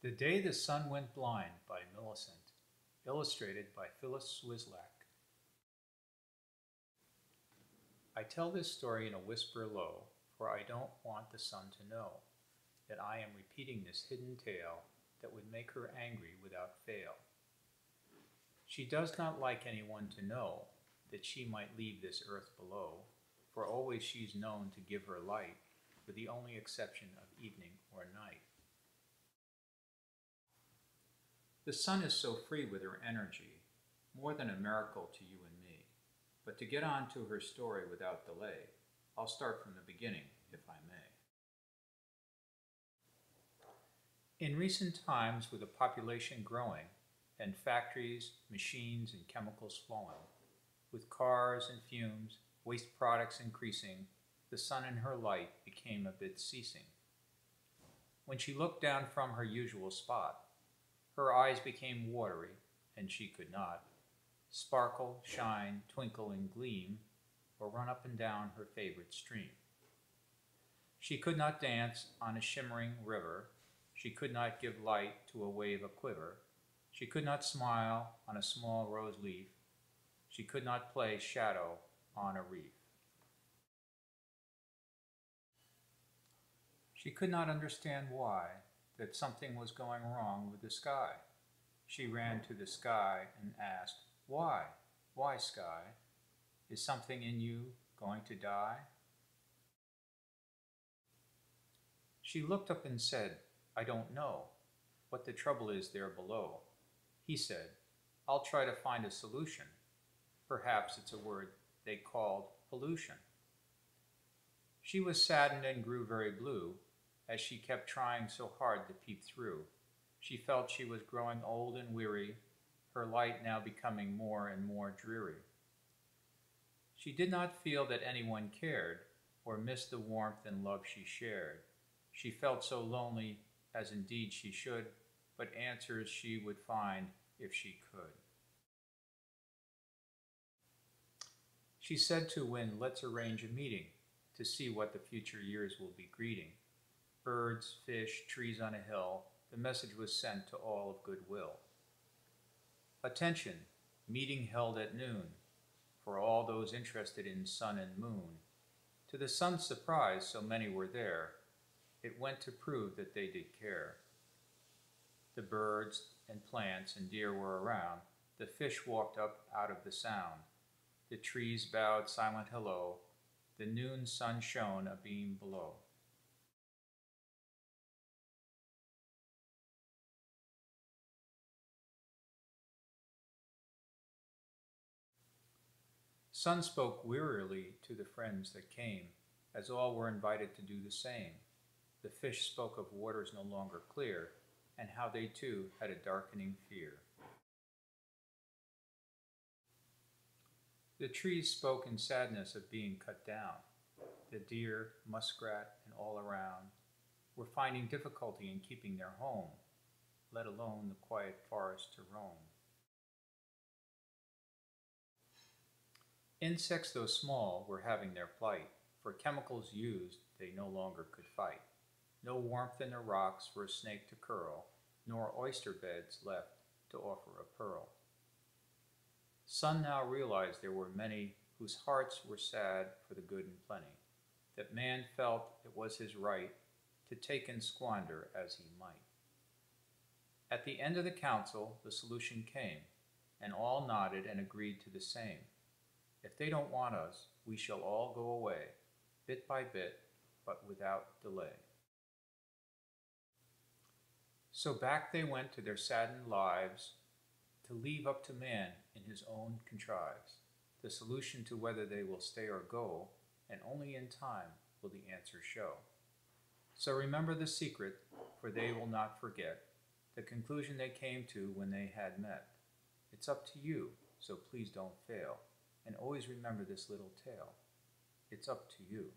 The Day the Sun Went Blind by Millicent, illustrated by Phyllis Swislak. I tell this story in a whisper low, for I don't want the sun to know that I am repeating this hidden tale that would make her angry without fail. She does not like anyone to know that she might leave this earth below, for always she's known to give her light, with the only exception of evening or night. The sun is so free with her energy, more than a miracle to you and me. But to get on to her story without delay, I'll start from the beginning, if I may. In recent times, with the population growing, and factories, machines, and chemicals flowing, with cars and fumes, waste products increasing, the sun and her light became a bit ceasing. When she looked down from her usual spot, her eyes became watery, and she could not sparkle, shine, twinkle, and gleam, or run up and down her favorite stream. She could not dance on a shimmering river. She could not give light to a wave a-quiver. She could not smile on a small rose leaf. She could not play shadow on a reef. She could not understand why, that something was going wrong with the sky. She ran to the sky and asked, "Why? Why, sky? Is something in you going to die?" She looked up and said, "I don't know what the trouble is there below." He said, "I'll try to find a solution. Perhaps it's a word they called pollution." She was saddened and grew very blue, as she kept trying so hard to peep through. She felt she was growing old and weary, her light now becoming more and more dreary. She did not feel that anyone cared, or missed the warmth and love she shared. She felt so lonely, as indeed she should, but answers she would find if she could. She said to wind, "Let's arrange a meeting to see what the future years will be greeting." Birds, fish, trees on a hill, the message was sent to all of goodwill. "Attention, meeting held at noon, for all those interested in sun and moon." To the sun's surprise, so many were there, it went to prove that they did care. The birds and plants and deer were around, the fish walked up out of the sound, the trees bowed silent hello, the noon sun shone a beam below. Sun spoke wearily to the friends that came, as all were invited to do the same. The fish spoke of waters no longer clear, and how they too had a darkening fear. The trees spoke in sadness of being cut down. The deer, muskrat, and all around were finding difficulty in keeping their home, let alone the quiet forest to roam. Insects, though small, were having their plight, for chemicals used they no longer could fight. No warmth in the rocks for a snake to curl, nor oyster beds left to offer a pearl. Sun now realized there were many whose hearts were sad for the good and plenty, that man felt it was his right to take and squander as he might. At the end of the council, the solution came, and all nodded and agreed to the same. If they don't want us, we shall all go away, bit by bit, but without delay. So back they went to their saddened lives, to leave up to man in his own contrives the solution to whether they will stay or go, and only in time will the answer show. So remember the secret, for they will not forget the conclusion they came to when they had met. It's up to you, so please don't fail. And always remember this little tale. It's up to you.